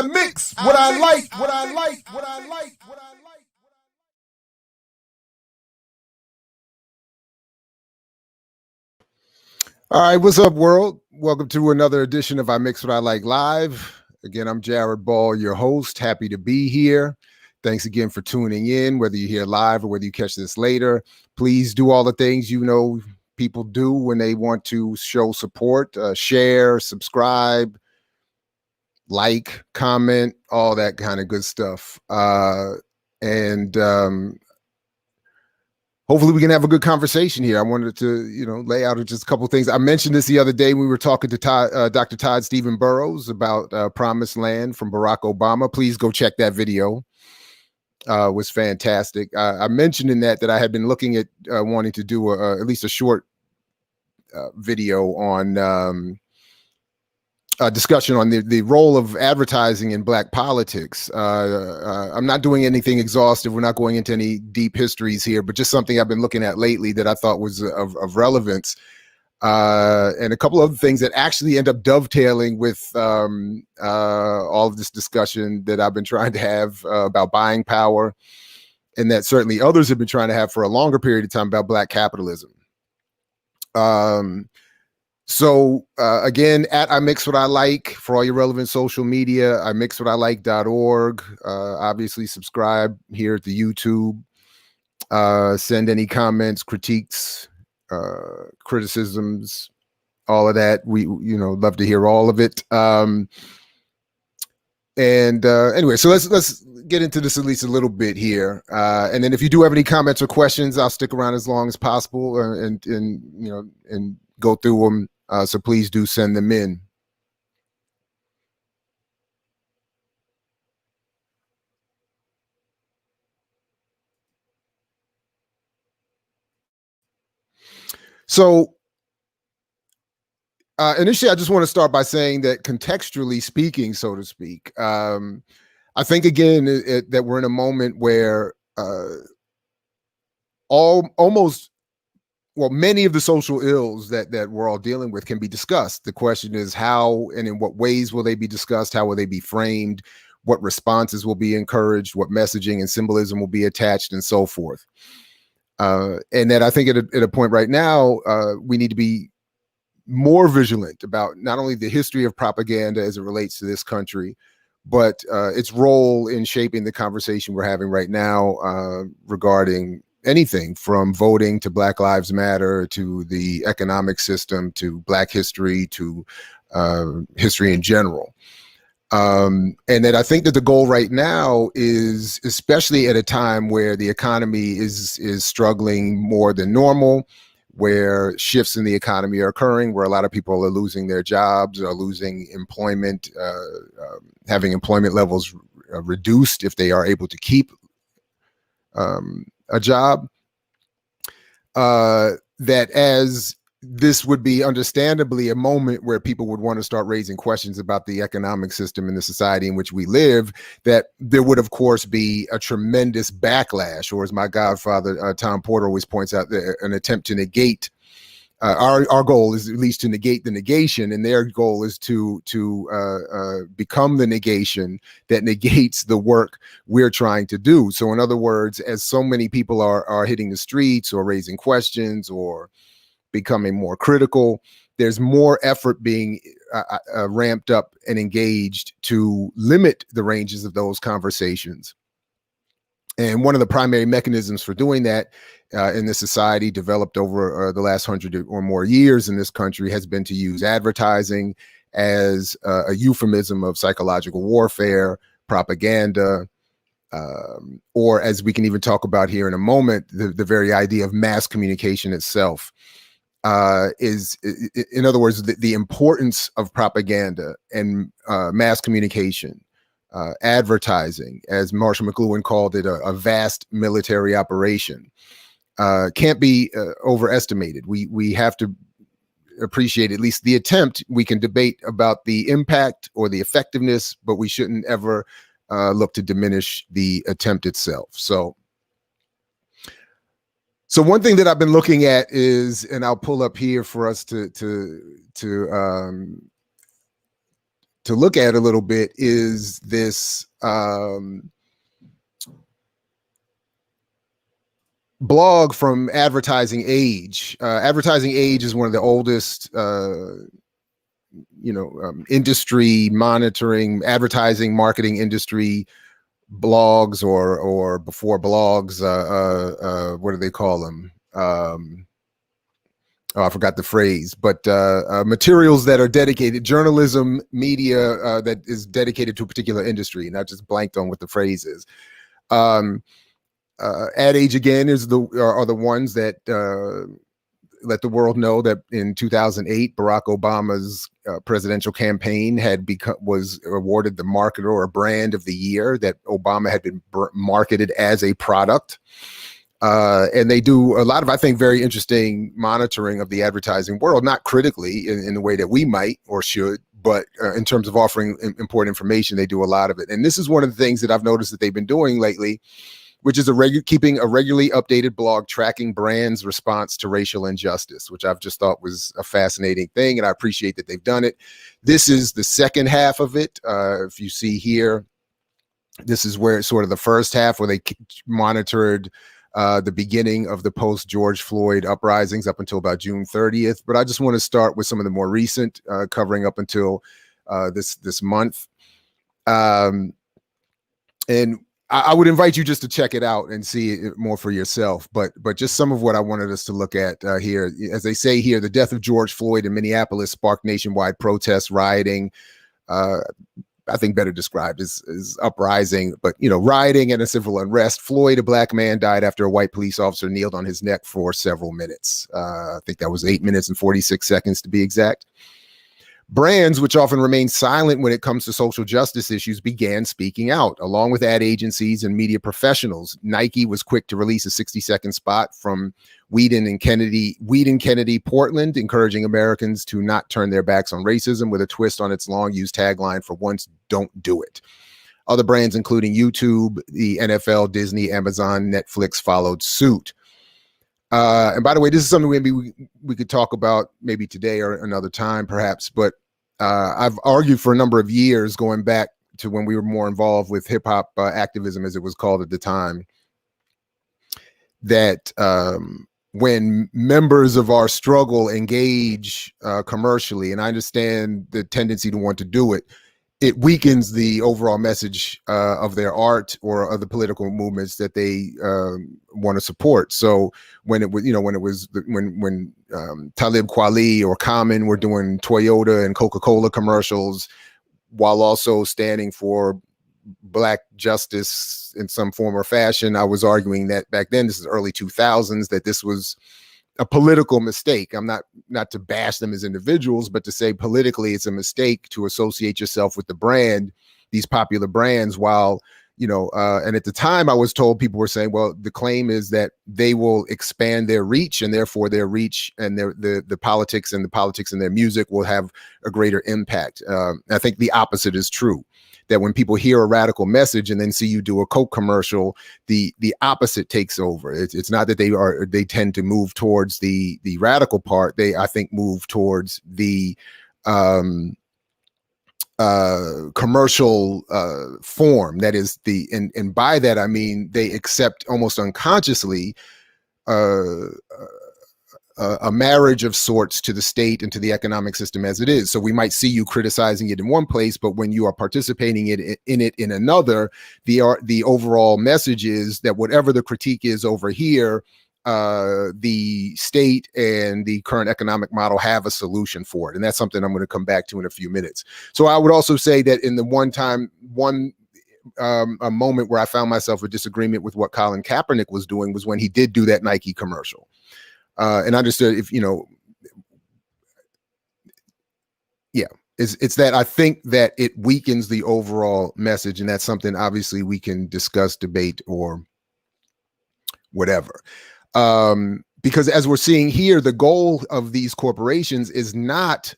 I mix what I like, what I like, what I like, what I like. All right, what's up, world? Welcome to another edition of I Mix What I Like Live. Again, I'm Jared Ball, your host. Happy to be here. Thanks again for tuning in, whether you're here live or whether you catch this later. Please do all the things you know people do when they want to show support. Share, subscribe, like, comment, all that kind of good stuff. And hopefully we can have a good conversation here. I wanted to, lay out just a couple of things. I mentioned this the other day when we were talking to Dr. Todd Stephen Burrows about Promised Land from Barack Obama. Please go check that video. It was fantastic. I mentioned in that I had been looking at wanting to do at least a short video on a discussion on the role of advertising in Black politics. I'm not doing anything exhaustive. We're not going into any deep histories here, but just something I've been looking at lately that I thought was of relevance. And a couple of other things that actually end up dovetailing with all of this discussion that I've been trying to have about buying power, and that certainly others have been trying to have for a longer period of time about Black capitalism. So again, at I Mix What I Like for all your relevant social media, imixwhatilike.org. Obviously subscribe here at the YouTube. Send any comments, critiques, criticisms, all of that. We love to hear all of it. Anyway, so let's get into this at least a little bit here. And then if you do have any comments or questions, I'll stick around as long as possible and go through them. So please do send them in. So initially, I just want to start by saying that contextually speaking, so to speak, I think, again, that we're in a moment where many of the social ills that we're all dealing with can be discussed. The question is how and in what ways will they be discussed? How will they be framed? What responses will be encouraged? What messaging and symbolism will be attached, and so forth. And that I think at a point right now, we need to be more vigilant about not only the history of propaganda as it relates to this country, but its role in shaping the conversation we're having right now regarding anything from voting to Black Lives Matter to the economic system to Black history to history in general. And that I think that the goal right now is, especially at a time where the economy is struggling more than normal, where shifts in the economy are occurring, where a lot of people are losing their jobs, are losing employment, having employment levels reduced if they are able to keep a job, that as this would be understandably a moment where people would want to start raising questions about the economic system and the society in which we live, that there would, of course, be a tremendous backlash, or as my godfather, Tom Porter, always points out, an attempt to negate. Our goal is at least to negate the negation, and their goal is to become the negation that negates the work we're trying to do. So in other words, as so many people are hitting the streets or raising questions or becoming more critical, there's more effort being ramped up and engaged to limit the ranges of those conversations. And one of the primary mechanisms for doing that in this society, developed over the last 100 or more years in this country, has been to use advertising as a euphemism of psychological warfare, propaganda, or, as we can even talk about here in a moment, the very idea of mass communication itself. Is, in other words, the importance of propaganda and mass communication, advertising, as Marshall McLuhan called it, a vast military operation, can't be overestimated. We have to appreciate at least the attempt. We can debate about the impact or the effectiveness, but we shouldn't ever look to diminish the attempt itself. So one thing that I've been looking at is, and I'll pull up here for us to to look at a little bit is this blog from Advertising Age. Advertising Age is one of the oldest industry monitoring, advertising, marketing industry blogs, or before blogs, what do they call them? I forgot the phrase, but materials that are dedicated, journalism, media that is dedicated to a particular industry. And I just blanked on what the phrase is. Ad Age, again, are the ones that let the world know that in 2008, Barack Obama's presidential campaign was awarded the marketer or brand of the year, that Obama had been marketed as a product. And they do a lot of, I think, very interesting monitoring of the advertising world, not critically in the way that we might or should, but in terms of offering important information, they do a lot of it. And this is one of the things that I've noticed that they've been doing lately, which is keeping a regularly updated blog tracking brands' response to racial injustice, which I've just thought was a fascinating thing, and I appreciate that they've done it. This is the second half of it. If you see here, this is where it's sort of the first half, where they monitored the beginning of the post-George Floyd uprisings up until about June 30th. But I just want to start with some of the more recent, covering up until this month. And I would invite you just to check it out and see it more for yourself. But just some of what I wanted us to look at here. As they say here, the death of George Floyd in Minneapolis sparked nationwide protests, rioting. I think better described as uprising, but rioting and a civil unrest. Floyd, a black man, died after a white police officer kneeled on his neck for several minutes. I think that was 8 minutes and 46 seconds to be exact. Brands, which often remain silent when it comes to social justice issues, began speaking out, along with ad agencies and media professionals. Nike was quick to release a 60-second spot from Weeden Kennedy, Portland, encouraging Americans to not turn their backs on racism, with a twist on its long-used tagline, "For once, don't do it." Other brands, including YouTube, the NFL, Disney, Amazon, Netflix, followed suit. And by the way, this is something maybe we could talk about maybe today or another time, perhaps. But I've argued for a number of years, going back to when we were more involved with hip hop activism, as it was called at the time, that when members of our struggle engage commercially, and I understand the tendency to want to do it, it weakens the overall message of their art or of the political movements that they want to support. So when Talib Kweli or Common were doing Toyota and Coca-Cola commercials, while also standing for Black justice in some form or fashion, I was arguing that back then, this is early 2000s, that this was a political mistake. I'm not to bash them as individuals, but to say politically it's a mistake to associate yourself with the brand, these popular brands, while, and at the time I was told, people were saying, well, the claim is that they will expand their reach, and therefore their reach and the politics and their music will have a greater impact. I think the opposite is true. That when people hear a radical message and then see you do a Coke commercial, the opposite takes over. It's not that they tend to move towards the radical part. They, I think, move towards the commercial form. That is and by that I mean they accept almost unconsciously a marriage of sorts to the state and to the economic system as it is. So we might see you criticizing it in one place, but when you are participating in it in another, the overall message is that whatever the critique is over here, the state and the current economic model have a solution for it. And that's something I'm going to come back to in a few minutes. So I would also say that in the a moment where I found myself a disagreement with what Colin Kaepernick was doing was when he did do that Nike commercial. And understood it's that I think that it weakens the overall message, and that's something obviously we can discuss, debate, or whatever. Because as we're seeing here, the goal of these corporations is not,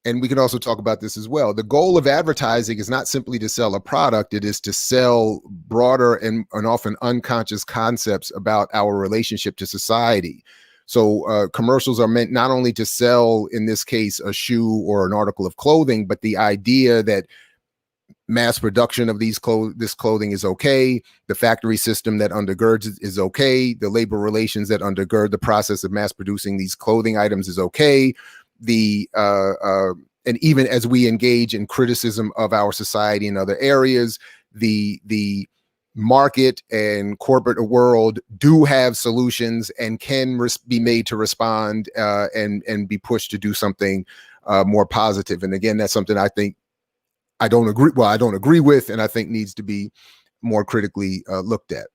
and we can also talk about this as well, the goal of advertising is not simply to sell a product, it is to sell broader and often unconscious concepts about our relationship to society. So commercials are meant not only to sell, in this case, a shoe or an article of clothing, but the idea that mass production of this clothing is okay. The factory system that undergirds it is okay. The labor relations that undergird the process of mass producing these clothing items is okay. And even as we engage in criticism of our society in other areas, the market and corporate world do have solutions and can be made to respond and be pushed to do something more positive. And again, that's something I think I don't agree with, and I think needs to be more critically looked at.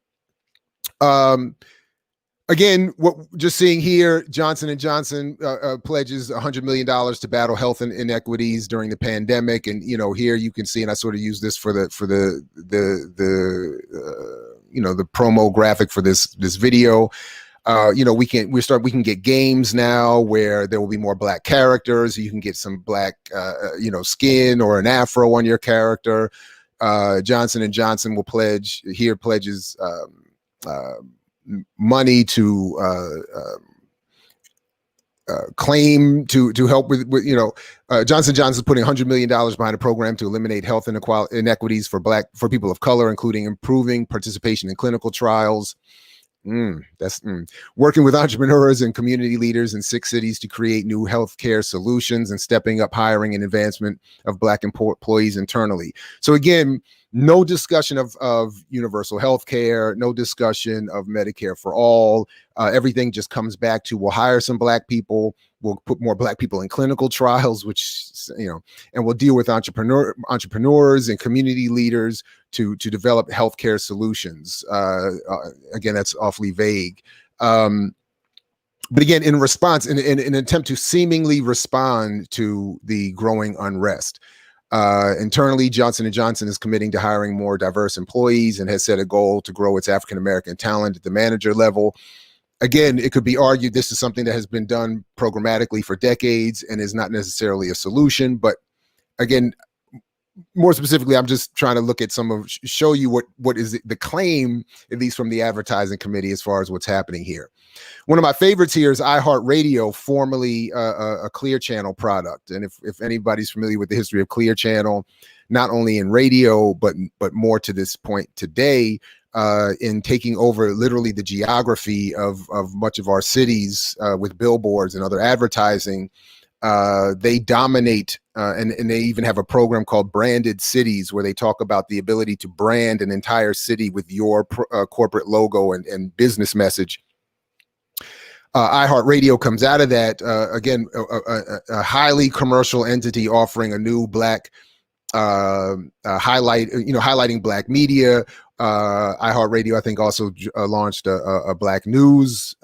Again, just seeing here, Johnson & Johnson pledges $100 million to battle health inequities during the pandemic. And, here you can see, and I sort of use this for the promo graphic for this video. We can get games now where there will be more Black characters. You can get some Black, skin or an afro on your character. Johnson & Johnson pledges money to claim to help with Johnson & Johnson is putting $100 million behind a program to eliminate health inequities for people of color, including improving participation in clinical trials. Working with entrepreneurs and community leaders in 6 cities to create new healthcare solutions and stepping up hiring and advancement of Black employees internally. So again, no discussion of universal health care, no discussion of Medicare for all. Everything just comes back to, we'll hire some Black people, we'll put more Black people in clinical trials, which, and we'll deal with entrepreneurs and community leaders to develop healthcare solutions. Again, that's awfully vague. But again, in response, in an attempt to seemingly respond to the growing unrest, internally, Johnson & Johnson is committing to hiring more diverse employees and has set a goal to grow its African-American talent at the manager level. Again, it could be argued this is something that has been done programmatically for decades and is not necessarily a solution. But again, more specifically, I'm just trying to show you what is the claim, at least from the advertising committee, as far as what's happening here. One of my favorites here is iHeartRadio, formerly a Clear Channel product. And if anybody's familiar with the history of Clear Channel, not only in radio, but more to this point today, in taking over literally the geography of much of our cities with billboards and other advertising, they dominate, and they even have a program called Branded Cities, where they talk about the ability to brand an entire city with your corporate logo and business message. iHeartRadio comes out of that, again, a highly commercial entity offering a new Black highlighting Black media. iHeartRadio, I think, also launched a Black news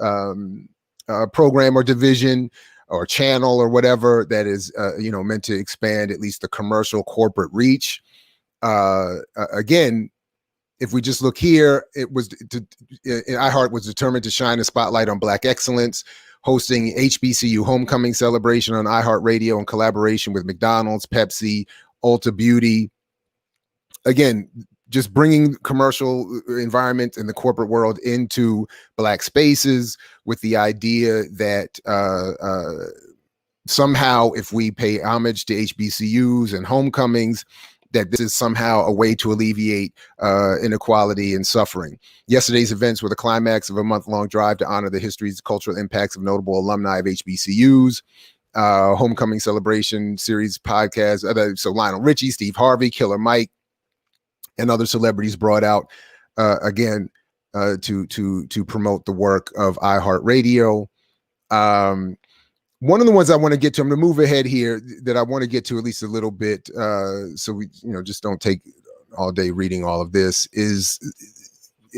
program or division or channel or whatever that is meant to expand at least the commercial corporate reach. Again, if we just look here, iHeart was determined to shine a spotlight on Black excellence, hosting HBCU homecoming celebration on iHeartRadio in collaboration with McDonald's, Pepsi, Ulta Beauty. Again, just bringing commercial environment and the corporate world into Black spaces with the idea that somehow if we pay homage to HBCUs and homecomings, that this is somehow a way to alleviate inequality and suffering. Yesterday's events were the climax of a month-long drive to honor the histories, cultural impacts of notable alumni of HBCUs. Homecoming celebration series podcast. So Lionel Richie, Steve Harvey, Killer Mike, and other celebrities brought out again to promote the work of iHeartRadio. One of the ones I want to get to, I'm going to move ahead here, that I want to get to at least a little bit, so we just don't take all day reading all of this,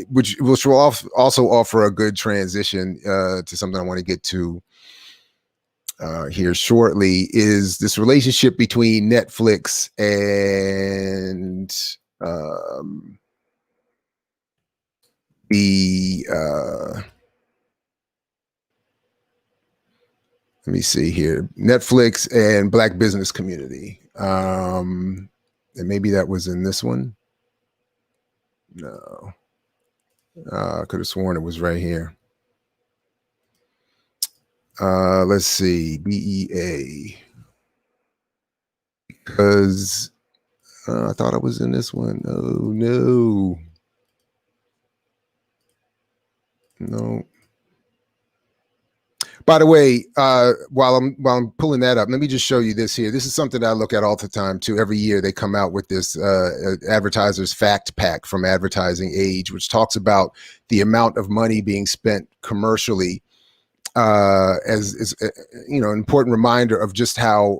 which will also offer a good transition to something I want to get to here shortly, is this relationship between Netflix and let me see here, Netflix and Black business community. And maybe that was in this one. No. I could have sworn it was right here. Let's see, BEA, because I thought I was in this one. Oh no, no. By the way, while I'm pulling that up, let me just show you this here. This is something that I look at all the time too. Every year they come out with this advertisers fact pack from Advertising Age, which talks about the amount of money being spent commercially, as you know, an important reminder of just how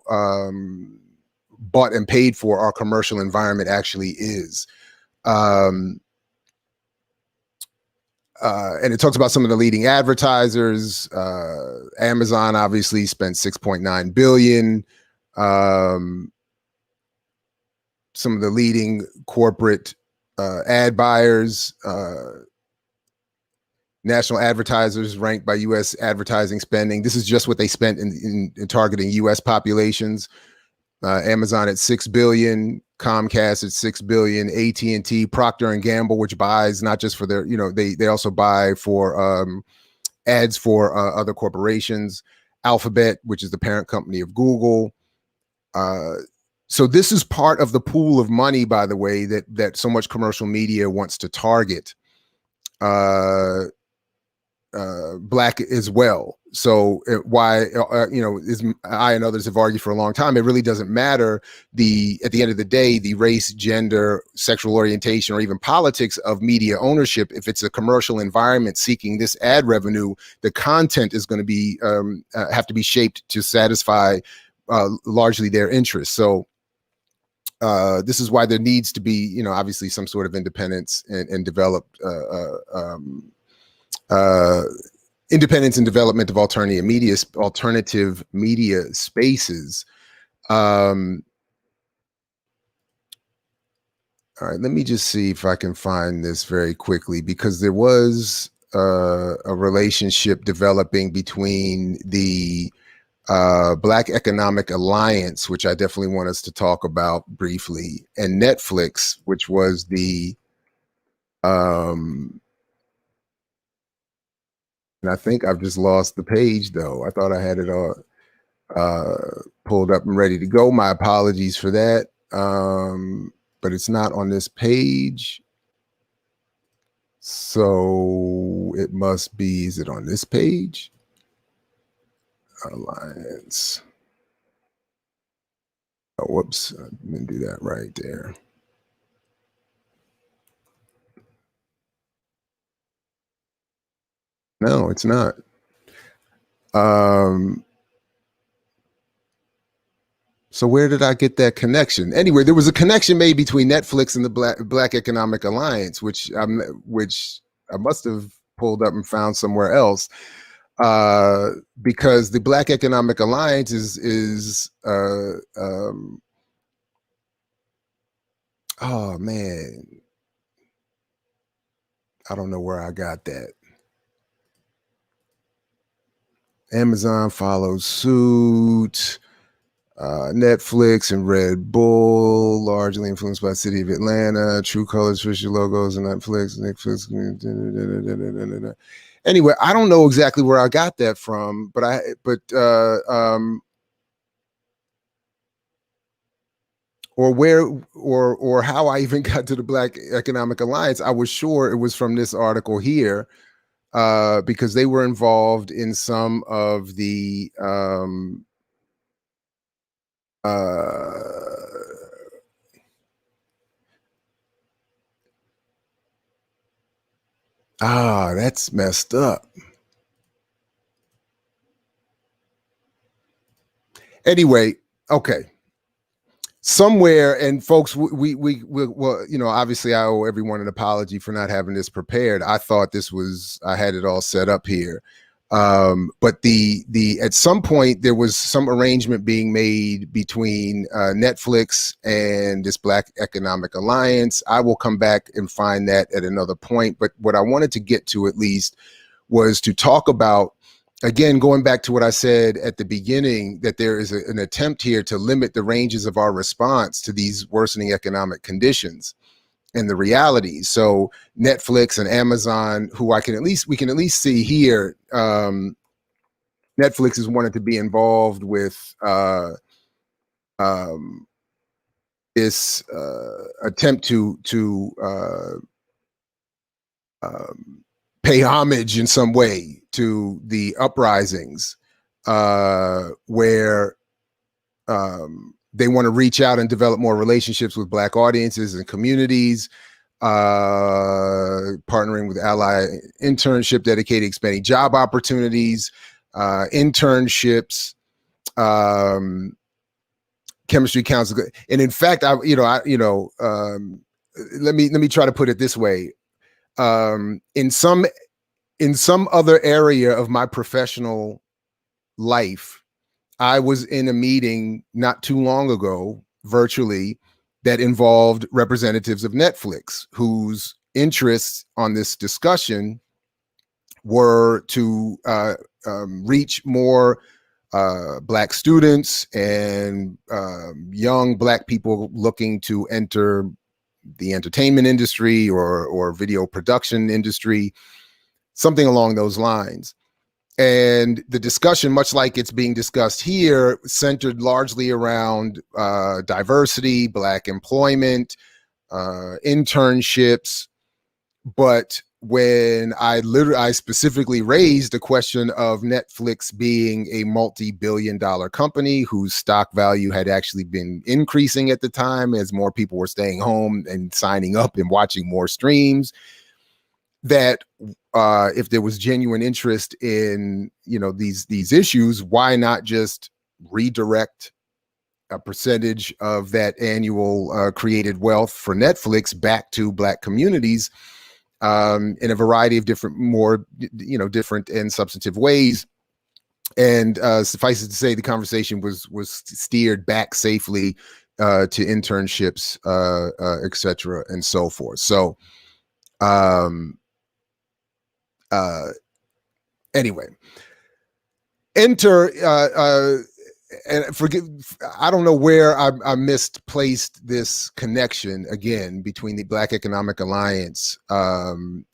bought and paid for our commercial environment actually is. And it talks about some of the leading advertisers. Amazon obviously spent 6.9 billion. Some of the leading corporate ad buyers, national advertisers ranked by U.S. advertising spending. This is just what they spent in targeting U.S. populations. Amazon at 6 billion, Comcast at 6 billion, AT&T, Procter and Gamble, which buys not just for their, you know, they also buy for ads for other corporations. Alphabet, which is the parent company of Google. So this is part of the pool of money, by the way, that so much commercial media wants to target Black as well. So why, you know, I and others have argued for a long time, it really doesn't matter at the end of the day, the race, gender, sexual orientation, or even politics of media ownership. If it's a commercial environment seeking this ad revenue, the content is going to be have to be shaped to satisfy largely their interests. So this is why there needs to be, you know, obviously some sort of independence and developed independence and development of alternative media spaces. All right, let me just see if I can find this very quickly, because there was a relationship developing between the Black Economic Alliance, which I definitely want us to talk about briefly, and Netflix, which was the and I think I've just lost the page though. I thought I had it all pulled up and ready to go. My apologies for that. But it's not on this page. So it must be, is it on this page? Alliance. Oh, whoops, I didn't do that right there. No, it's not. So where did I get that connection? Anyway, there was a connection made between Netflix and the Black Economic Alliance, which I must have pulled up and found somewhere else, because the Black Economic Alliance is oh man, I don't know where I got that. Amazon follows suit. Netflix and Red Bull, largely influenced by the city of Atlanta. True Colors, Fisher logos, and Netflix. Anyway, I don't know exactly where I got that from, but or where or how I even got to the Black Economic Alliance. I was sure it was from this article here, because they were involved in some of the that's messed up. Anyway, okay. Somewhere, and folks, we well, you know, obviously I owe everyone an apology for not having this prepared. I thought I had it all set up here. But at some point there was some arrangement being made between Netflix and this Black Economic Alliance. I will come back and find that at another point. But what I wanted to get to at least was to talk about, again, going back to what I said at the beginning, that there is an attempt here to limit the ranges of our response to these worsening economic conditions and the realities. So Netflix and Amazon, who we can at least see here, Netflix Netflix has wanted to be involved with this attempt to pay homage in some way to the uprisings, where they want to reach out and develop more relationships with Black audiences and communities, partnering with Ally Internship, dedicated expanding job opportunities, internships, chemistry council. And in fact, let me try to put it this way. In some other area of my professional life, I was in a meeting not too long ago, virtually, that involved representatives of Netflix, whose interests on this discussion were to reach more Black students and young Black people looking to enter the entertainment industry or video production industry, something along those lines. And the discussion, much like it's being discussed here, centered largely around diversity, Black employment, internships. But when I specifically raised the question of Netflix being a multi-billion-dollar company whose stock value had actually been increasing at the time as more people were staying home and signing up and watching more streams, that if there was genuine interest in these issues, why not just redirect a percentage of that annual created wealth for Netflix back to Black communities in a variety of different, more different and substantive ways. And suffice it to say, the conversation was steered back safely to internships, et cetera, and so forth. So anyway, and forgive, I don't know where I misplaced this connection again between the Black Economic Alliance and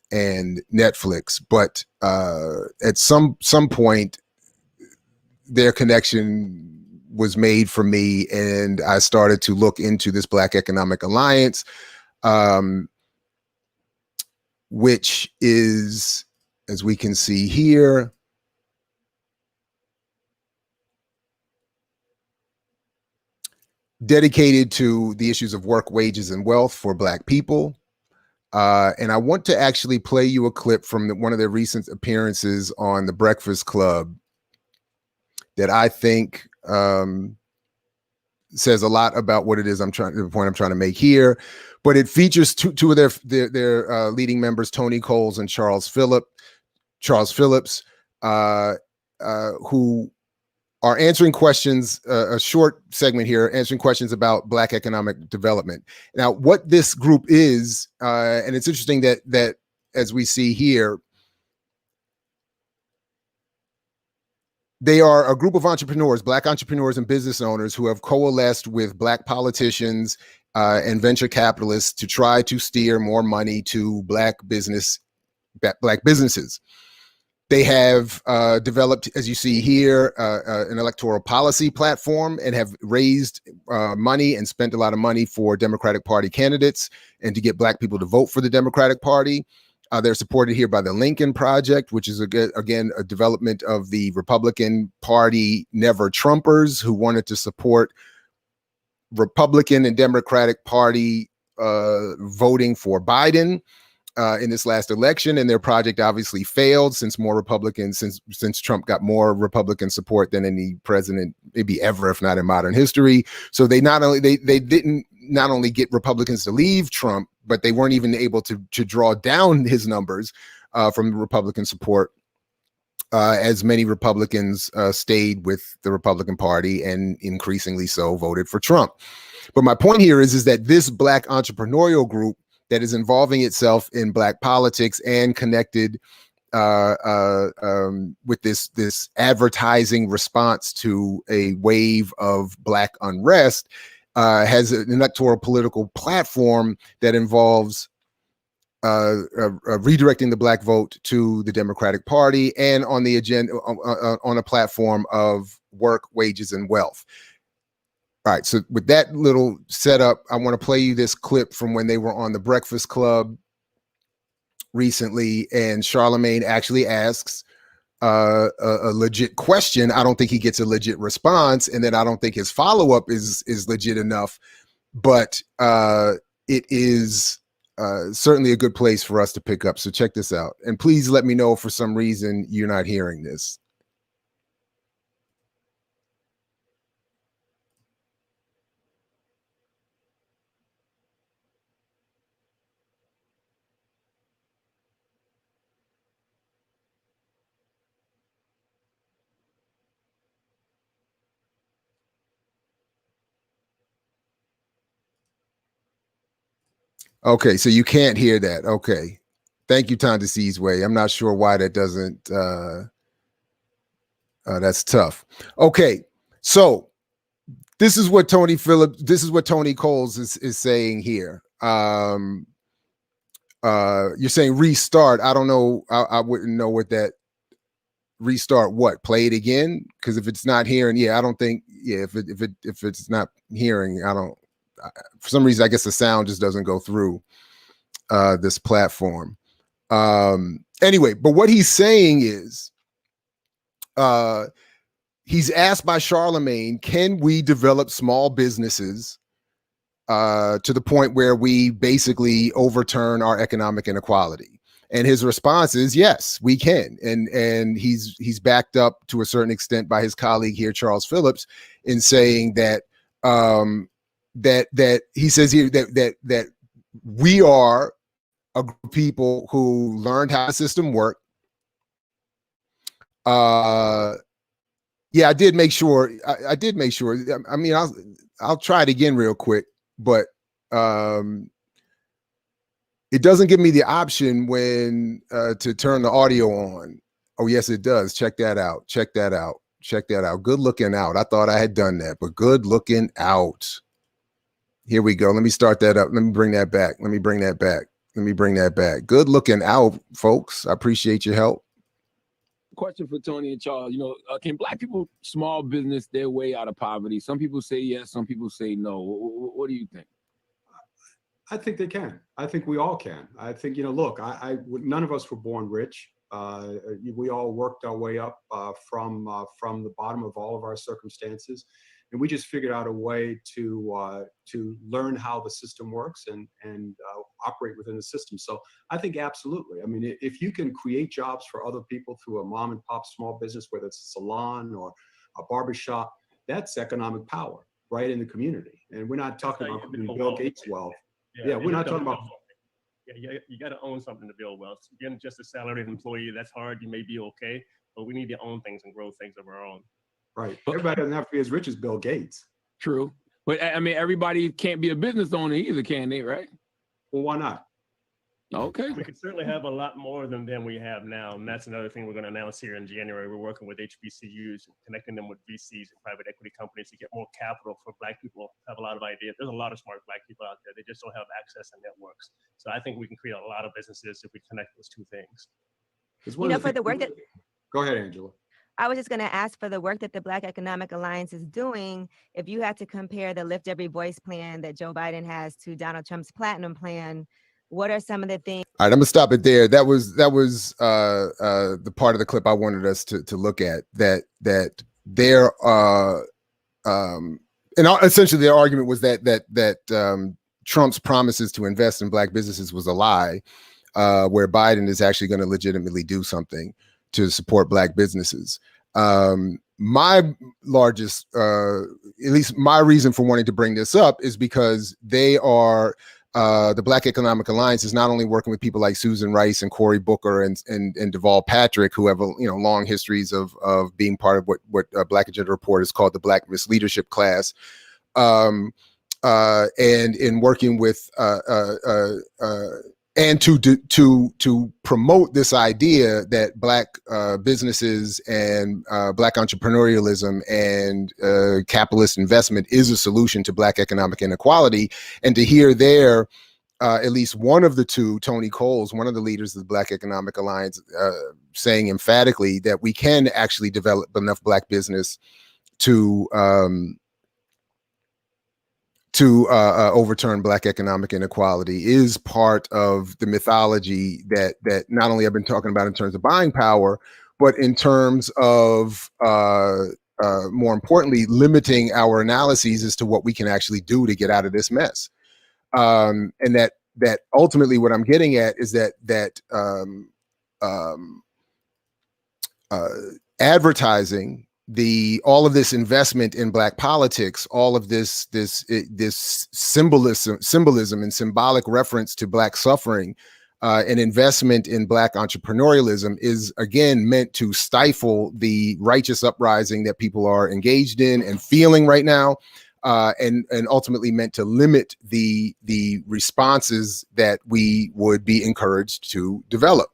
Netflix, but at some point their connection was made for me, and I started to look into this Black Economic Alliance, which is, as we can see here, dedicated to the issues of work, wages, and wealth for Black people. And I want to actually play you a clip from one of their recent appearances on The Breakfast Club that I think says a lot about what it is the point I'm trying to make here. But it features two of their leading members, Tony Coles and Charles Phillips, who are answering questions, a short segment here, answering questions about Black economic development. Now, what this group is, and it's interesting that as we see here, they are a group of entrepreneurs, Black entrepreneurs and business owners who have coalesced with Black politicians and venture capitalists to try to steer more money to Black businesses. They have developed, as you see here, an electoral policy platform and have raised money and spent a lot of money for Democratic Party candidates and to get Black people to vote for the Democratic Party. They're supported here by the Lincoln Project, which is, again, a development of the Republican Party Never Trumpers, who wanted to support Republican and Democratic Party voting for Biden in this last election, and their project obviously failed since Trump got more Republican support than any president maybe ever, if not in modern history. So they didn't not only get Republicans to leave Trump, but they weren't even able to draw down his numbers from Republican support, as many Republicans stayed with the Republican Party and increasingly so voted for Trump. But my point here is that this Black entrepreneurial group that is involving itself in Black politics and connected with this advertising response to a wave of Black unrest, has an electoral political platform that involves redirecting the black vote to the Democratic Party, and on the agenda on a platform of work, wages, and wealth. All right, so with that little setup, I want to play you this clip from when they were on the Breakfast Club recently, and Charlemagne actually asks a legit question. I don't think he gets a legit response, and then I don't think his follow-up is legit enough, but it is certainly a good place for us to pick up. So check this out, and please let me know if for some reason you're not hearing this. Okay, so you can't hear that. Okay. Thank you, Tandasi's Way. I'm not sure why that doesn't, that's tough. Okay, so this is what Tony Coles is saying here. You're saying restart. I don't know. I wouldn't know what that restart. What, play it again? Because if it's not hearing, yeah, I don't think. Yeah, if it's not hearing, I don't. For some reason, I guess the sound just doesn't go through this platform. Anyway, but what he's saying is, he's asked by Charlemagne, can we develop small businesses to the point where we basically overturn our economic inequality? And his response is, yes, we can. And he's backed up to a certain extent by his colleague here, Charles Phillips, in saying that that he says here that we are a group of people who learned how the system worked. Yeah, I did make sure. I did make sure. I mean, I'll try it again real quick, but it doesn't give me the option when to turn the audio on. Oh, yes, it does. Check that out. Check that out. Check that out. Good looking out. I thought I had done that, but good looking out. Here we go. Let me start that up. Let me bring that back. Let me bring that back. Let me bring that back. Good looking out, folks. I appreciate your help. Question for Tony and Charles. Can black people small business their way out of poverty? Some people say yes, some people say no. What do you think? I think they can. I think we all can. I think, look, none of us were born rich. We all worked our way up from the bottom of all of our circumstances. And we just figured out a way to learn how the system works and operate within the system. So I think absolutely. I mean, if you can create jobs for other people through a mom and pop small business, whether it's a salon or a barbershop, that's economic power right in the community. And we're not talking about Bill Gates' wealth. Yeah, we're not talking about. Yeah, you got to own something to build wealth. Again, just a salaried employee, that's hard. You may be okay, but we need to own things and grow things of our own. Right. Everybody doesn't have to be as rich as Bill Gates. True. But I mean, everybody can't be a business owner either, can they, right? Well, why not? Okay. We could certainly have a lot more than we have now. And that's another thing we're going to announce here in January. We're working with HBCUs, connecting them with VCs and private equity companies to get more capital for black people who have a lot of ideas. There's a lot of smart black people out there. They just don't have access to networks. So I think we can create a lot of businesses if we connect those two things. For the work that... Go ahead, Angela. I was just going to ask, for the work that the Black Economic Alliance is doing, if you had to compare the Lift Every Voice plan that Joe Biden has to Donald Trump's Platinum plan, what are some of the things? All right, I'm gonna stop it there. That was the part of the clip I wanted us to look at. That there and essentially their argument was that Trump's promises to invest in black businesses was a lie, where Biden is actually going to legitimately do something to support black businesses. My largest, at least my reason for wanting to bring this up is because they are, the Black Economic Alliance is not only working with people like Susan Rice and Cory Booker and Deval Patrick, who have long histories of being part of what Black Agenda Report is called the Black Misleadership class, and in working with and to promote this idea that black businesses and black entrepreneurialism and capitalist investment is a solution to black economic inequality, and to hear their at least one of the two, Tony Coles, one of the leaders of the Black Economic Alliance, saying emphatically that we can actually develop enough Black business to overturn Black economic inequality is part of the mythology that not only I've been talking about in terms of buying power, but in terms of more importantly, limiting our analyses as to what we can actually do to get out of this mess. And that ultimately what I'm getting at is that advertising all of this investment in Black politics, all of this symbolism and symbolic reference to Black suffering, an investment in Black entrepreneurialism is again meant to stifle the righteous uprising that people are engaged in and feeling right now, and ultimately meant to limit the responses that we would be encouraged to develop.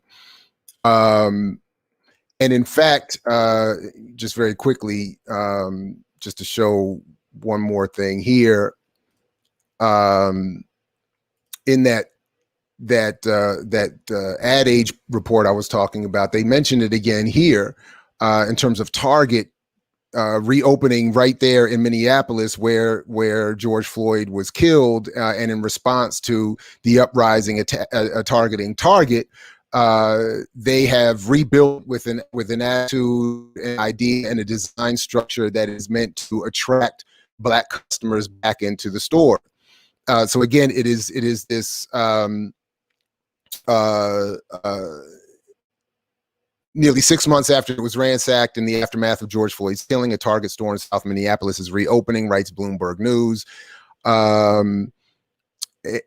And in fact, just very quickly, just to show one more thing here, in that Ad Age report I was talking about, they mentioned it again here in terms of Target reopening right there in Minneapolis where George Floyd was killed, and in response to the uprising targeting Target, they have rebuilt with an attitude, an idea, and a design structure that is meant to attract Black customers back into the store. So again, it is this nearly 6 months after it was ransacked in the aftermath of George Floyd's killing, a Target store in South Minneapolis is reopening, writes Bloomberg News.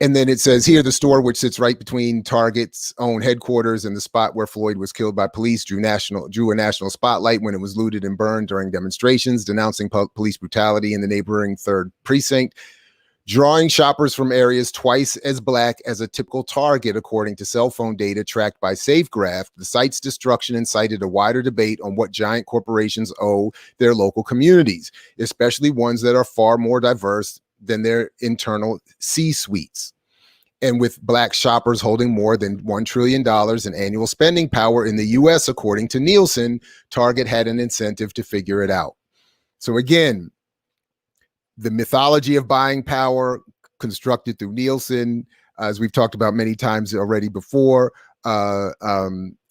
And then it says here, the store, which sits right between Target's own headquarters and the spot where Floyd was killed by police, drew a national spotlight when it was looted and burned during demonstrations denouncing police brutality in the neighboring 3rd Precinct, drawing shoppers from areas twice as Black as a typical Target, according to cell phone data tracked by SafeGraph. The site's destruction incited a wider debate on what giant corporations owe their local communities, especially ones that are far more diverse than their internal C-suites. And with Black shoppers holding more than $1 trillion in annual spending power in the US, according to Nielsen, Target had an incentive to figure it out. So again, the mythology of buying power constructed through Nielsen, as we've talked about many times already before,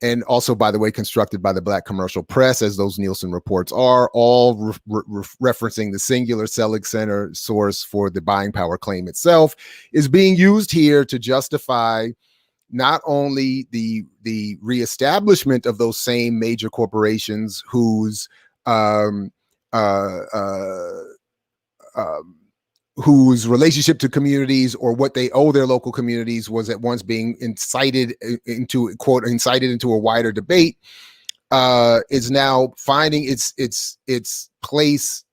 and also, by the way, constructed by the Black commercial press, as those Nielsen reports are, all referencing the singular Selig Center source for the buying power claim itself, is being used here to justify not only the reestablishment of those same major corporations whose relationship to communities or what they owe their local communities was at once being incited into a wider debate, is now finding its place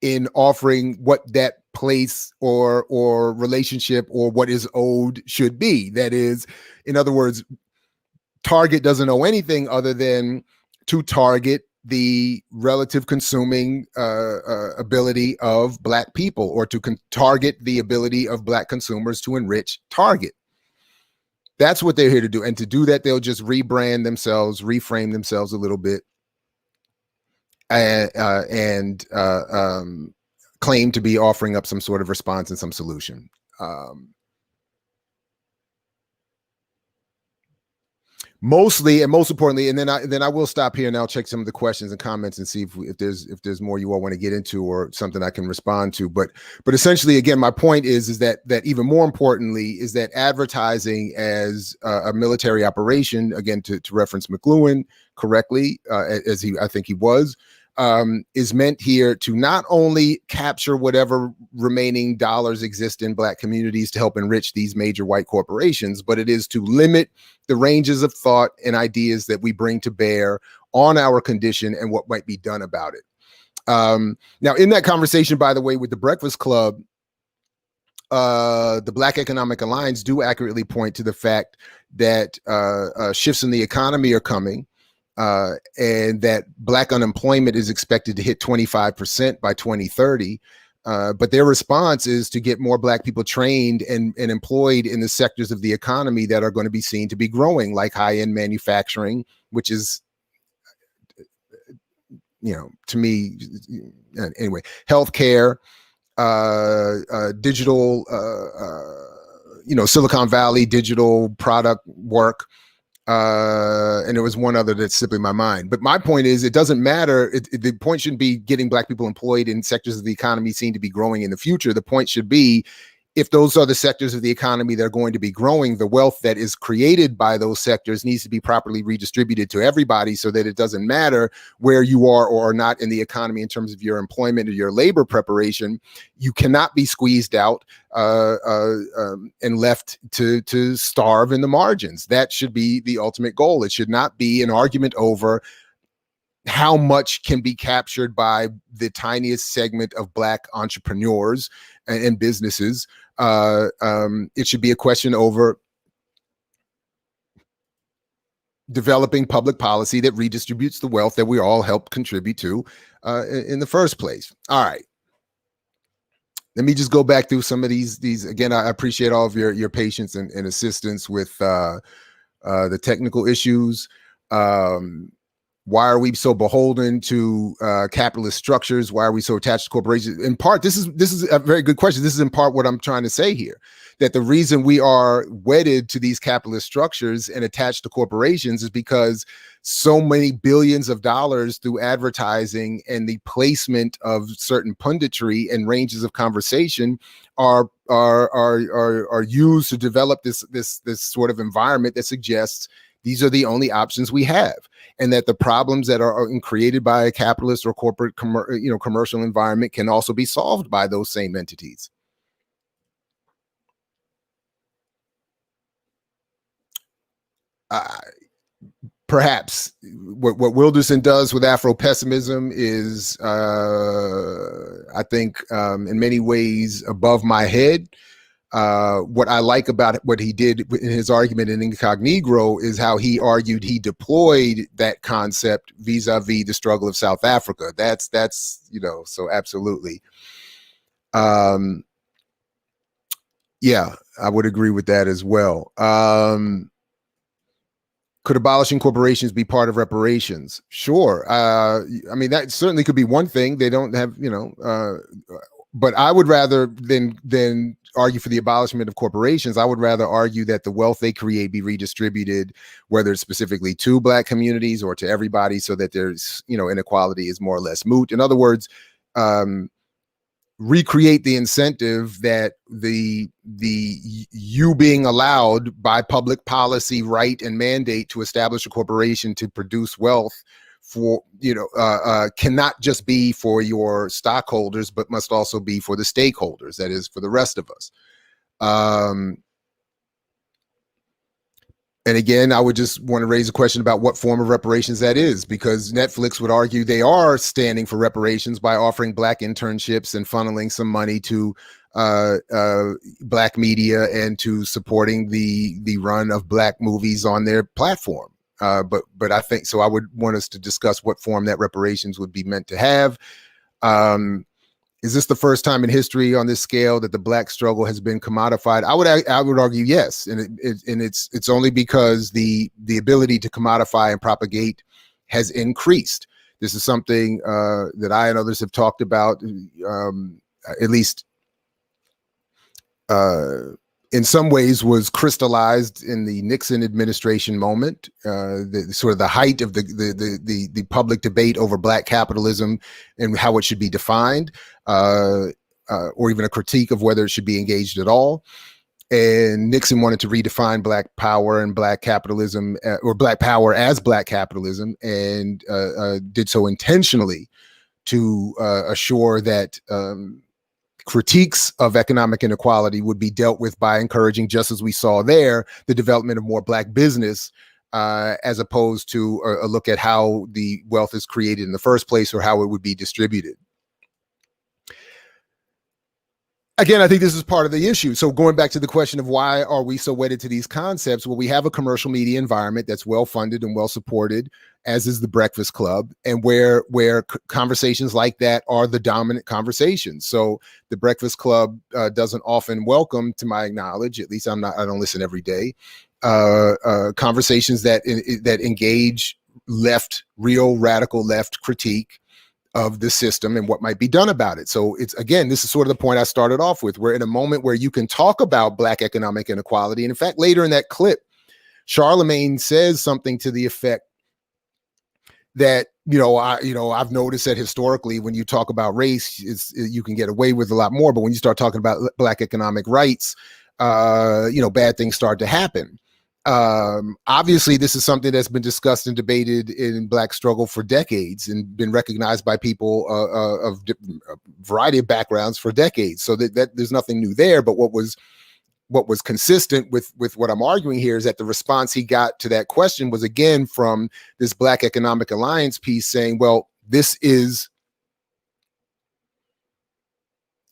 in offering what that place or relationship or what is owed should be. That is, in other words, Target doesn't owe anything other than to target the relative consuming ability of Black people, or to target the ability of Black consumers to enrich Target. That's what they're here to do. And to do that, they'll just rebrand themselves, reframe themselves a little bit, and claim to be offering up some sort of response and some solution. Mostly, and most importantly, and then I will stop here and I'll check some of the questions and comments and see if there's more you all want to get into or something I can respond to. But essentially, again, my point is that even more importantly is that advertising as a military operation, again, to reference McLuhan correctly, as I think he was, is meant here to not only capture whatever remaining dollars exist in Black communities to help enrich these major white corporations, but it is to limit the ranges of thought and ideas that we bring to bear on our condition and what might be done about it. Now, in that conversation, by the way, with the Breakfast Club, the Black Economic Alliance do accurately point to the fact that shifts in the economy are coming, and that Black unemployment is expected to hit 25% by 2030. But their response is to get more Black people trained and employed in the sectors of the economy that are going to be seen to be growing, like high-end manufacturing, which is, to me, anyway, healthcare, digital, Silicon Valley digital product work. And there was one other that's slipping my mind. But my point is, it doesn't matter. The point shouldn't be getting Black people employed in sectors of the economy seen to be growing in the future. The point should be, if those are the sectors of the economy that are going to be growing, the wealth that is created by those sectors needs to be properly redistributed to everybody, so that it doesn't matter where you are or are not in the economy in terms of your employment or your labor preparation. You cannot be squeezed out and left to starve in the margins. That should be the ultimate goal. It should not be an argument over how much can be captured by the tiniest segment of Black entrepreneurs and businesses. It should be a question over developing public policy that redistributes the wealth that we all help contribute to in the first place. All right. Let me just go back through some of these. Again, I appreciate all of your patience and assistance with the technical issues. Why are we so beholden to capitalist structures? Why are we so attached to corporations? In part, this is a very good question. This is in part what I'm trying to say here, that the reason we are wedded to these capitalist structures and attached to corporations is because so many billions of dollars through advertising and the placement of certain punditry and ranges of conversation are used to develop this sort of environment that suggests these are the only options we have, and that the problems that are created by a capitalist or corporate commercial environment can also be solved by those same entities. Perhaps what Wilderson does with Afro-pessimism is, I think, in many ways above my head. What I like about what he did in his argument in Incognegro is how he argued he deployed that concept vis-a-vis the struggle of South Africa. That's so absolutely. Yeah, I would agree with that as well. Could abolishing corporations be part of reparations? Sure. I mean, that certainly could be one thing. They don't have, but I would rather than argue for the abolishment of corporations, I would rather argue that the wealth they create be redistributed, whether it's specifically to Black communities or to everybody, so that there's, inequality is more or less moot. In other words, recreate the incentive that the you being allowed by public policy, right, and mandate to establish a corporation to produce wealth for, cannot just be for your stockholders, but must also be for the stakeholders, that is, for the rest of us. And again, I would just want to raise a question about what form of reparations that is, because Netflix would argue they are standing for reparations by offering Black internships and funneling some money to Black media and to supporting the run of Black movies on their platform. But I think so. I would want us to discuss what form that reparations would be meant to have. Is this the first time in history on this scale that the Black struggle has been commodified? I would argue yes, and it's only because the ability to commodify and propagate has increased. This is something that I and others have talked about, at least in some ways was crystallized in the Nixon administration moment, the sort of the height of the public debate over Black capitalism and how it should be defined, or even a critique of whether it should be engaged at all. And Nixon wanted to redefine Black power and Black capitalism, or Black power as Black capitalism, and did so intentionally to assure that critiques of economic inequality would be dealt with by encouraging, just as we saw there, the development of more Black business, as opposed to a look at how the wealth is created in the first place or how it would be distributed. Again, I think this is part of the issue. So going back to the question of why are we so wedded to these concepts? Well, we have a commercial media environment that's well funded and well supported, as is the Breakfast Club, and where conversations like that are the dominant conversations. So the Breakfast Club doesn't often welcome, to my knowledge, at least I don't listen every day, conversations that engage real radical left critique of the system and what might be done about it. So it's, again, this is sort of the point I started off with. We're in a moment where you can talk about Black economic inequality. And in fact, later in that clip, Charlemagne says something to the effect that, I've noticed that historically, when you talk about race, you can get away with a lot more. But when you start talking about Black economic rights, bad things start to happen. Obviously, this is something that's been discussed and debated in Black struggle for decades and been recognized by people of a variety of backgrounds for decades. So that there's nothing new there. But what was consistent with what I'm arguing here is that the response he got to that question was, again, from this Black Economic Alliance piece saying, well, this is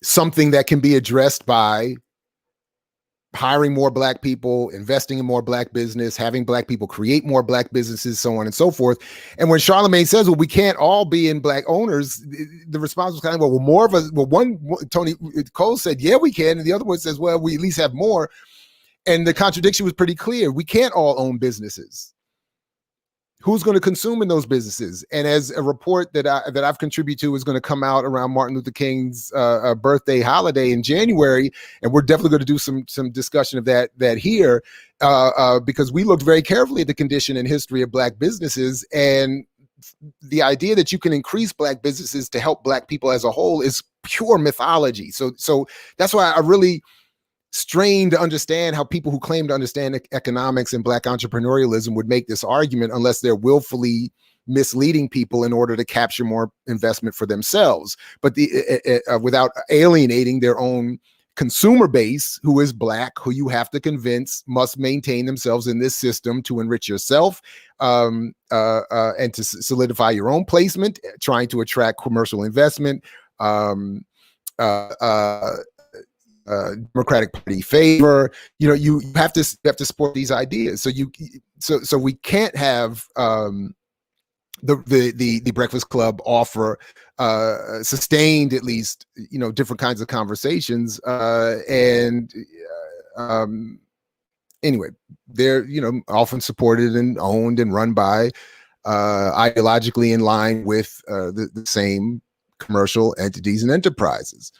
something that can be addressed by hiring more Black people, investing in more Black business, having Black people create more Black businesses, so on and so forth. And when Charlemagne says, well, we can't all be in Black owners, the response was kind of, one, Tony Cole said, yeah, we can. And the other one says, well, we at least have more. And the contradiction was pretty clear. We can't all own businesses. Who's going to consume in those businesses? And as a report that I've contributed to is going to come out around Martin Luther King's birthday holiday in January, and we're definitely going to do some discussion of that here because we looked very carefully at the condition and history of Black businesses, and the idea that you can increase Black businesses to help Black people as a whole is pure mythology. So that's why I really strain to understand how people who claim to understand economics and Black entrepreneurialism would make this argument unless they're willfully misleading people in order to capture more investment for themselves, but without alienating their own consumer base, who is Black, who you have to convince must maintain themselves in this system to enrich yourself and to solidify your own placement, trying to attract commercial investment, Democratic Party favor. You have to support these ideas. So we can't have the Breakfast Club offer sustained, at least, different kinds of conversations. Anyway, they're often supported and owned and run by ideologically in line with the same commercial entities and enterprises.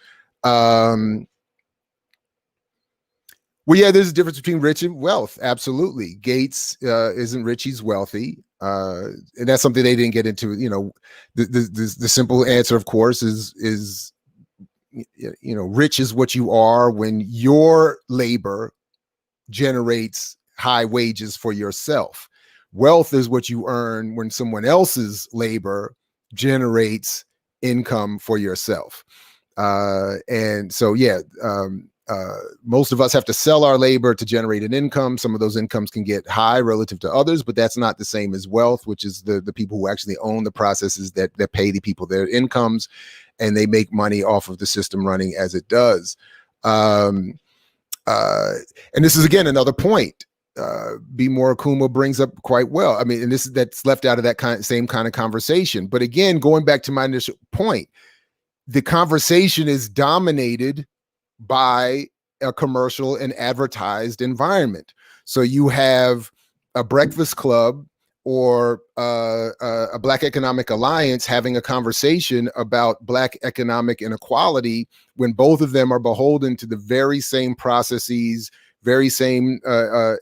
Well, yeah, there's a difference between rich and wealth. Absolutely. Gates isn't rich, he's wealthy. And that's something they didn't get into. The simple answer, of course, is rich is what you are when your labor generates high wages for yourself. Wealth is what you earn when someone else's labor generates income for yourself. And so, most of us have to sell our labor to generate an income. Some of those incomes can get high relative to others, but that's not the same as wealth, which is the people who actually own the processes that pay the people their incomes, and they make money off of the system running as it does. And this is, again, another point. B. More Akuma brings up quite well. I mean, and that's left out of that same kind of conversation. But again, going back to my initial point, the conversation is dominated by a commercial and advertised environment. So you have a Breakfast Club or a Black Economic Alliance having a conversation about Black economic inequality when both of them are beholden to the very same processes, very same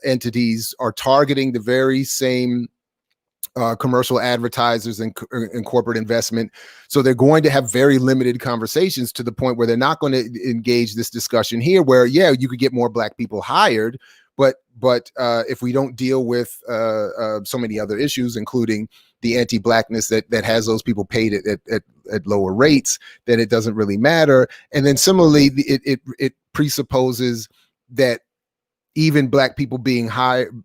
entities, are targeting the very same commercial advertisers and corporate investment. So they're going to have very limited conversations, to the point where they're not going to engage this discussion here where, yeah, you could get more Black people hired, but if we don't deal with so many other issues, including the anti-Blackness that has those people paid at lower rates, then it doesn't really matter. And then similarly, it presupposes that even Black people being hired,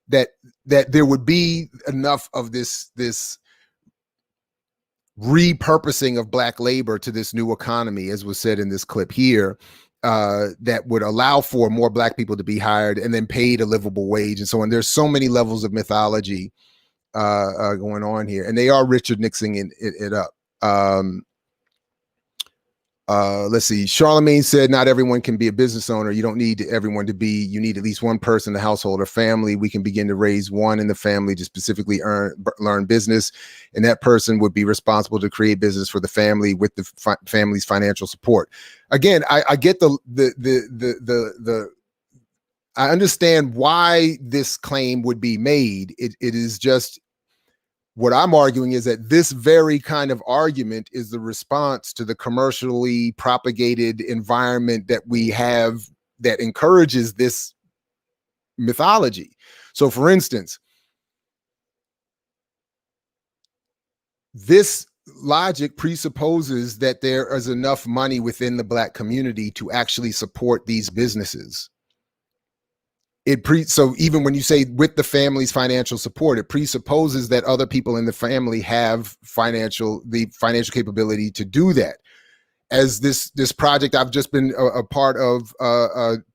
that there would be enough of this repurposing of black labor to this new economy, as was said in this clip here, that would allow for more black people to be hired and then paid a livable wage and so on. There's so many levels of mythology going on here, and they are Richard Nixing it up. Let's see. Charlemagne said, not everyone can be a business owner. You don't need everyone to be, you need at least one person in the household or family. We can begin to raise one in the family to specifically learn business. And that person would be responsible to create business for the family with the family's financial support. Again, I get I understand why this claim would be made. It is just, what I'm arguing is that this very kind of argument is the response to the commercially propagated environment that we have that encourages this mythology. So for instance, this logic presupposes that there is enough money within the black community to actually support these businesses. So even when you say with the family's financial support, it presupposes that other people in the family have the financial capability to do that. As this project I've just been a part of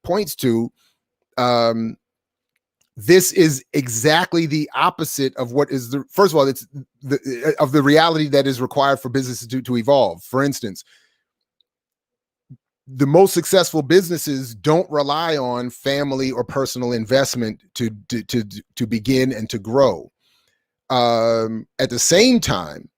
points to, this is exactly the opposite of what is first of all, it's of the reality that is required for businesses to evolve. For instance, the most successful businesses don't rely on family or personal investment to begin and to grow. At the same time,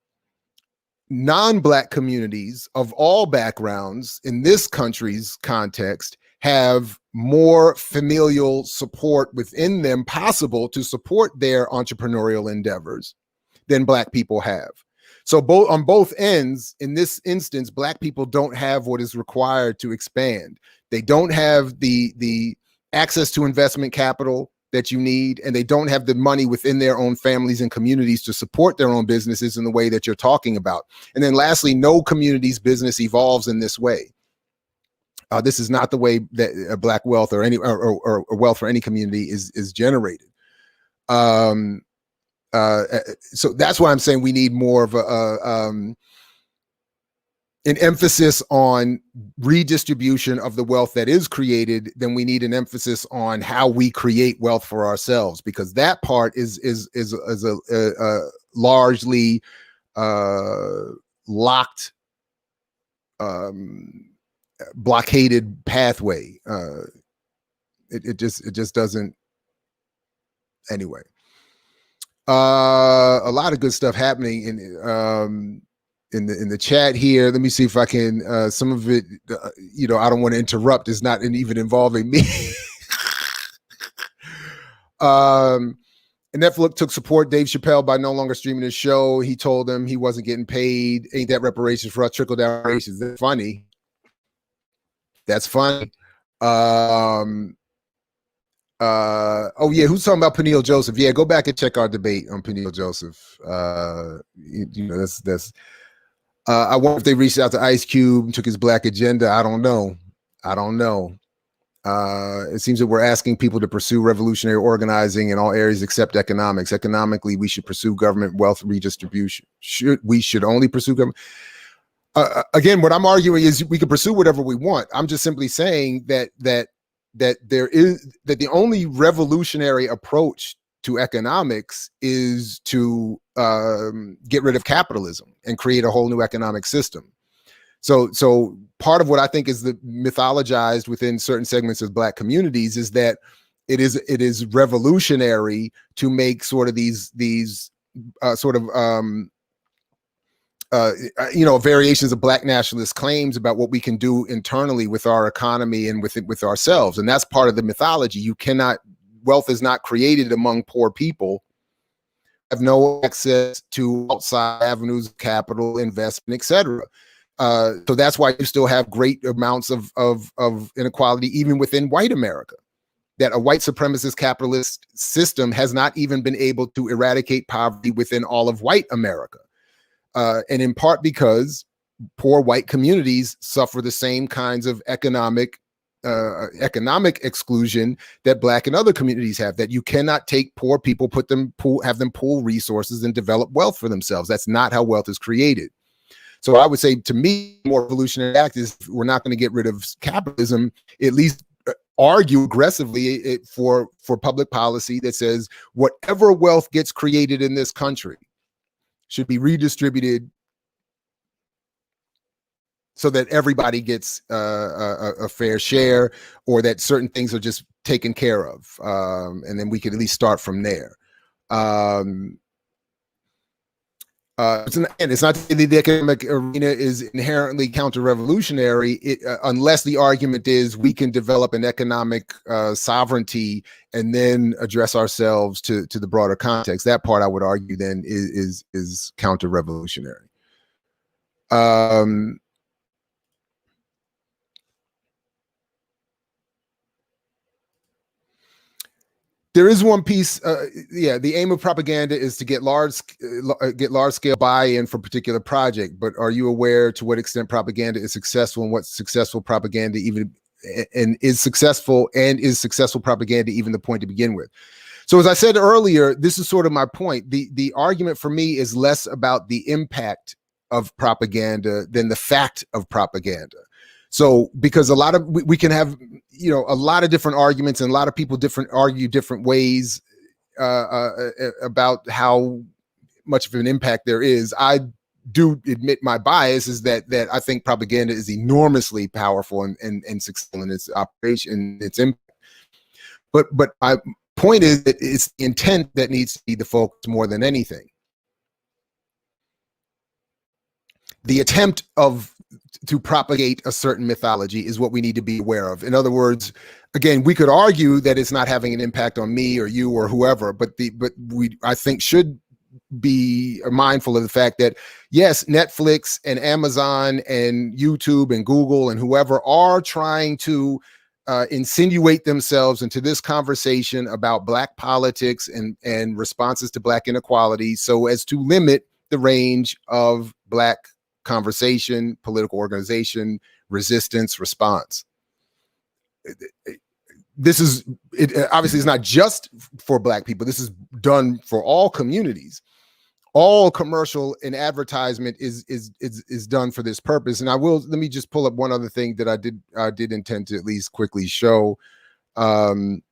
non-black communities of all backgrounds in this country's context have more familial support within them possible to support their entrepreneurial endeavors than black people have. So on both ends, in this instance, black people don't have what is required to expand. They don't have the access to investment capital that you need, and they don't have the money within their own families and communities to support their own businesses in the way that you're talking about. And then lastly, no community's business evolves in this way. This is not the way that black wealth or wealth for any community is generated. So that's why I'm saying we need more of an emphasis on redistribution of the wealth that is created than we need an emphasis on how we create wealth for ourselves, because that part is a largely locked, blockaded pathway. It just doesn't. Anyway. A lot of good stuff happening in the chat here. Let me see if I can, some of it, I don't want to interrupt. It's not even involving me. And Netflix took support Dave Chappelle by no longer streaming his show. He told him he wasn't getting paid. Ain't that reparations for us? Trickle down reparations. That's funny. That's funny. Oh yeah, who's talking about Peniel Joseph? Yeah, go back and check our debate on Peniel Joseph. That's I wonder if they reached out to Ice Cube and took his black agenda. I don't know. It seems that we're asking people to pursue revolutionary organizing in all areas except economics. Economically, we should pursue government wealth redistribution. We should only pursue government. Again, what I'm arguing is we can pursue whatever we want. I'm just simply saying that the only revolutionary approach to economics is to get rid of capitalism and create a whole new economic system. So part of what I think is the mythologized within certain segments of black communities is that it is revolutionary to make sort of these variations of black nationalist claims about what we can do internally with our economy and with ourselves. And that's part of the mythology. Wealth is not created among poor people, have no access to outside avenues of capital, investment, etc. So that's why you still have great amounts of inequality, even within white America, that a white supremacist capitalist system has not even been able to eradicate poverty within all of white America. And in part because poor white communities suffer the same kinds of economic economic exclusion that Black and other communities have, that you cannot take poor people, have them pool resources and develop wealth for themselves. That's not how wealth is created. So I would say, to me, more revolutionary act is, if we're not going to get rid of capitalism, at least argue aggressively for public policy that says whatever wealth gets created in this country should be redistributed so that everybody gets a fair share, or that certain things are just taken care of. And then we could at least start from there. It's not that the economic arena is inherently counter-revolutionary, unless the argument is we can develop an economic sovereignty and then address ourselves to the broader context. That part, I would argue, then is counter-revolutionary. There is one piece, the aim of propaganda is to get large scale buy-in for a particular project. But are you aware to what extent propaganda is successful, and what successful propaganda is successful propaganda even the point to begin with? So as I said earlier, this is sort of my point. The argument for me is less about the impact of propaganda than the fact of propaganda. So, because we can have, a lot of different arguments, and a lot of people argue different ways about how much of an impact there is. I do admit my bias is that I think propaganda is enormously powerful and successful in its operation, its impact. But my point is that it's the intent that needs to be the focus more than anything. The attempt to propagate a certain mythology is what we need to be aware of. In other words, again, we could argue that it's not having an impact on me or you or whoever, but we, I think, should be mindful of the fact that, yes, Netflix and Amazon and YouTube and Google and whoever are trying to insinuate themselves into this conversation about Black politics and responses to Black inequality, so as to limit the range of Black conversation, political organization, resistance, response. This is, obviously it's not just for Black people. This is done for all communities. All commercial and advertisement is done for this purpose. And let me just pull up one other thing that I did intend to at least quickly show. Anyway,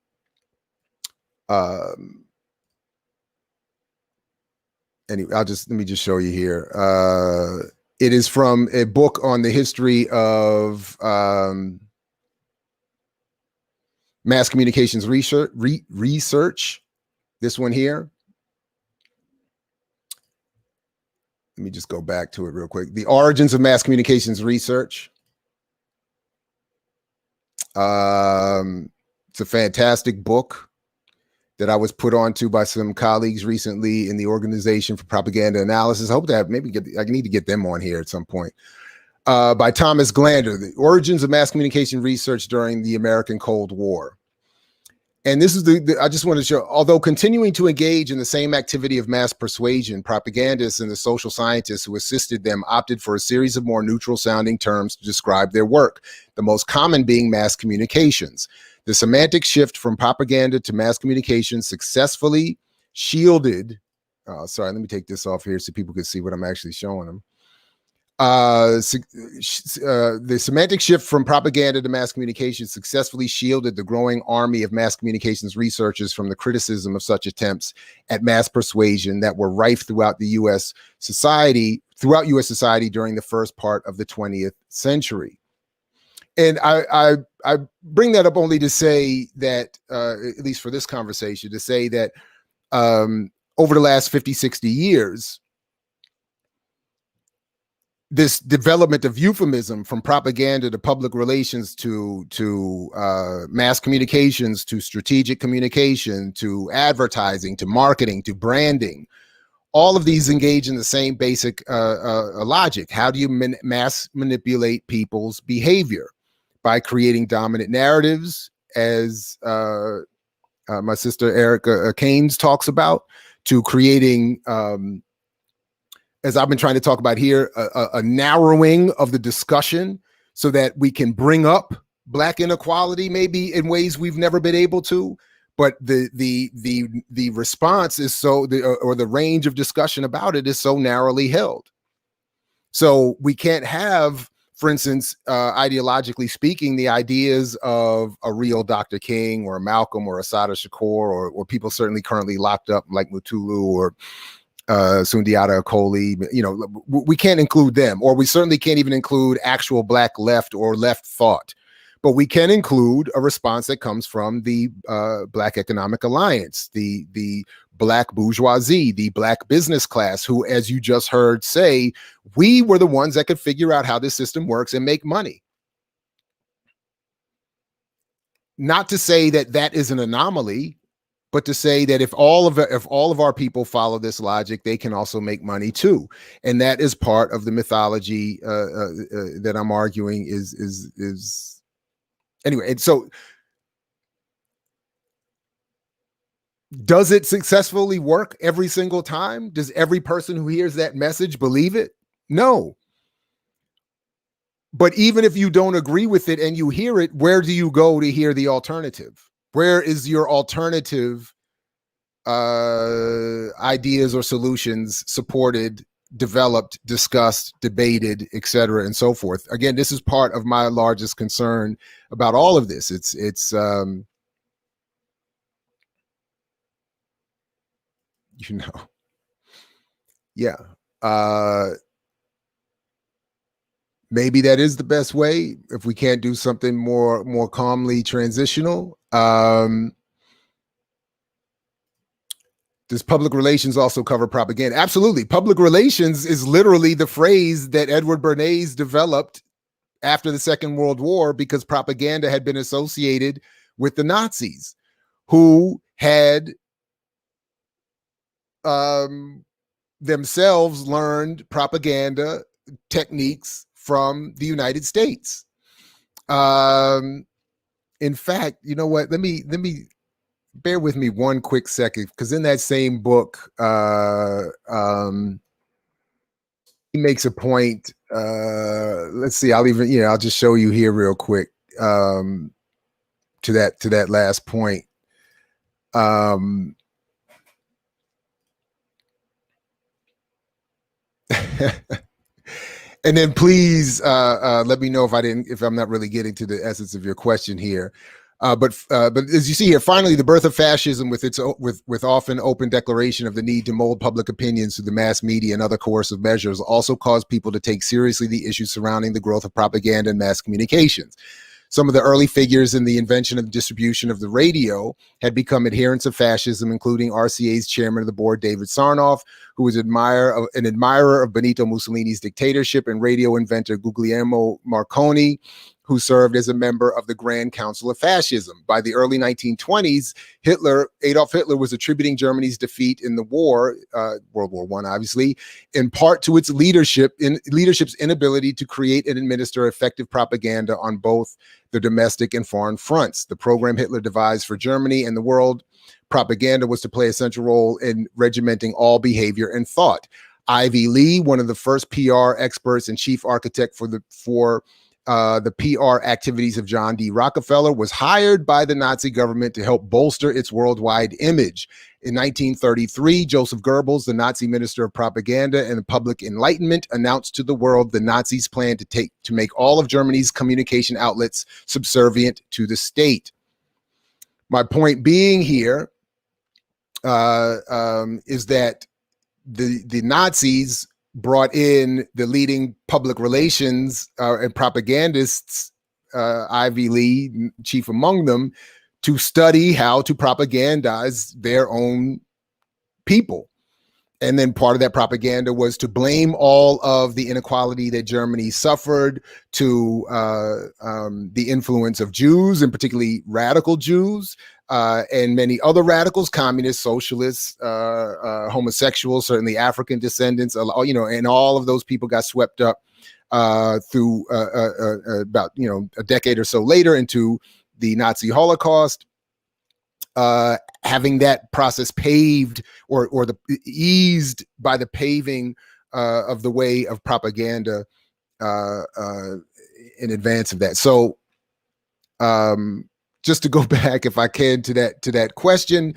let me just show you here. It is from a book on the history of mass communications research. This one here. Let me just go back to it real quick. The Origins of Mass Communications Research. It's a fantastic book that I was put onto by some colleagues recently in the Organization for Propaganda Analysis. I hope that I need to get them on here at some point. By Thomas Glander, The Origins of Mass Communication Research During the American Cold War. And this is I just want to show, although continuing to engage in the same activity of mass persuasion, propagandists and the social scientists who assisted them opted for a series of more neutral sounding terms to describe their work, the most common being mass communications. The semantic shift from propaganda to mass communication successfully shielded, sorry, let me take this off here so people can see what I'm actually showing them. The semantic shift from propaganda to mass communication successfully shielded the growing army of mass communications researchers from the criticism of such attempts at mass persuasion that were rife throughout U.S. society during the first part of the 20th century. And I bring that up only to say that, at least for this conversation, to say that over the last 50, 60 years, this development of euphemism from propaganda to public relations to mass communications to strategic communication to advertising to marketing to branding, all of these engage in the same basic logic. How do you mass manipulate people's behavior? By creating dominant narratives, as my sister Erica Keynes talks about, to creating, as I've been trying to talk about here, a narrowing of the discussion so that we can bring up Black inequality maybe in ways we've never been able to, but the response is so, or the range of discussion about it is so narrowly held. So we can't have, for instance, ideologically speaking, the ideas of a real Dr. King or a Malcolm or Assata Shakur or people certainly currently locked up like Mutulu or Sundiata Acoli. We can't include them, or we certainly can't even include actual Black left or left thought. But we can include a response that comes from the Black Economic Alliance, the Black bourgeoisie, the Black business class, who, as you just heard say, we were the ones that could figure out how this system works and make money. Not to say that that is an anomaly, but to say that if all of our people follow this logic, they can also make money too. And that is part of the mythology that I'm arguing is anyway. And so, does it successfully work every single time? Does every person who hears that message believe it? No. But even if you don't agree with it and you hear it, where do you go to hear the alternative? Where is your alternative ideas or solutions supported, developed, discussed, debated, et cetera, and so forth? Again, this is part of my largest concern about all of this. Yeah. Maybe that is the best way if we can't do something more calmly transitional. Does public relations also cover propaganda? Absolutely. Public relations is literally the phrase that Edward Bernays developed after the Second World War, because propaganda had been associated with the Nazis, who had themselves learned propaganda techniques from the United States. In fact, you know what? Let me bear with me one quick second, because in that same book, he makes a point. Let's see. I'll just show you here real quick. To that last point. And then please let me know if I'm not really getting to the essence of your question here. But as you see here, finally, the birth of fascism, with often open declaration of the need to mold public opinions through the mass media and other coercive measures, also caused people to take seriously the issues surrounding the growth of propaganda and mass communications. Some of the early figures in the invention and distribution of the radio had become adherents of fascism, including RCA's chairman of the board, David Sarnoff, who was an admirer of Benito Mussolini's dictatorship, and radio inventor Guglielmo Marconi, who served as a member of the Grand Council of Fascism. By the early 1920s, Adolf Hitler was attributing Germany's defeat in the war, World War I, obviously, in part to its leadership's inability to create and administer effective propaganda on both the domestic and foreign fronts. The program Hitler devised for Germany and the world, propaganda, was to play a central role in regimenting all behavior and thought. Ivy Lee, one of the first PR experts and chief architect for the PR activities of John D. Rockefeller, was hired by the Nazi government to help bolster its worldwide image. In 1933, Joseph Goebbels, the Nazi minister of propaganda and public enlightenment, announced to the world the Nazis' plan to make all of Germany's communication outlets subservient to the state. My point being here is that the Nazis brought in the leading public relations and propagandists, Ivy Lee, chief among them, to study how to propagandize their own people. And then part of that propaganda was to blame all of the inequality that Germany suffered to the influence of Jews, and particularly radical Jews, and many other radicals, communists, socialists, homosexuals, certainly African descendants, and all of those people got swept up through about a decade or so later into the Nazi Holocaust. Having that process paved or eased by the paving of the way of propaganda in advance of that. So Just to go back, if I can, to that question,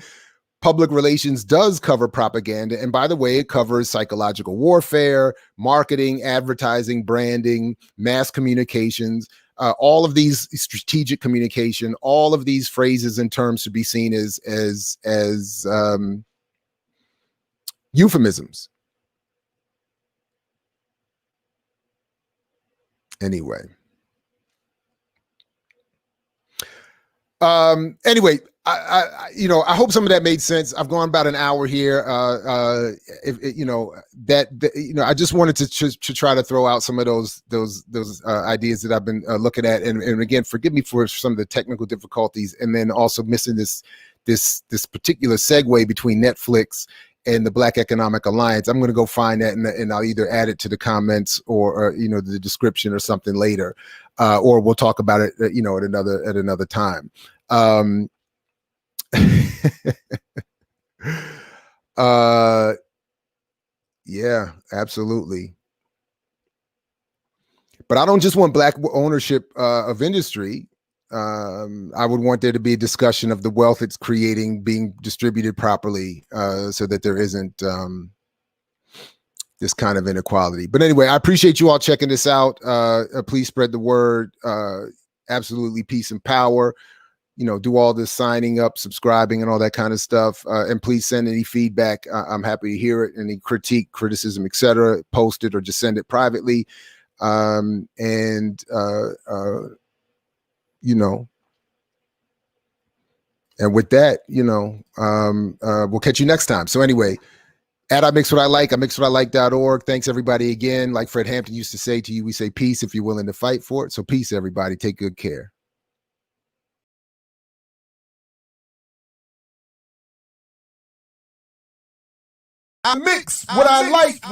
public relations does cover propaganda. And by the way, it covers psychological warfare, marketing, advertising, branding, mass communications, all of these strategic communication, all of these phrases and terms to be seen as euphemisms. Anyway. Anyway, I hope some of that made sense. I've gone about an hour here. I just wanted to try to throw out some of those ideas that I've been looking at, and again, forgive me for some of the technical difficulties, and then also missing this particular segue between Netflix and the Black Economic Alliance. I'm going to go find that, and I'll either add it to the comments or the description or something later, or we'll talk about it at another time. Yeah, absolutely. But I don't just want Black ownership of industry. I would want there to be a discussion of the wealth it's creating being distributed properly, so that there isn't this kind of inequality. But anyway, I appreciate you all checking this out. Please spread the word. Absolutely, peace and power. Do all this signing up, subscribing, and all that kind of stuff. And please send any feedback. I'm happy to hear it. Any critique, criticism, etc. Post it or just send it privately. And with that, we'll catch you next time. So anyway, I mix what I like, imixwhatilike.org. Thanks everybody again. Like Fred Hampton used to say to you, we say peace if you're willing to fight for it. So peace, everybody. Take good care. I mix what I like.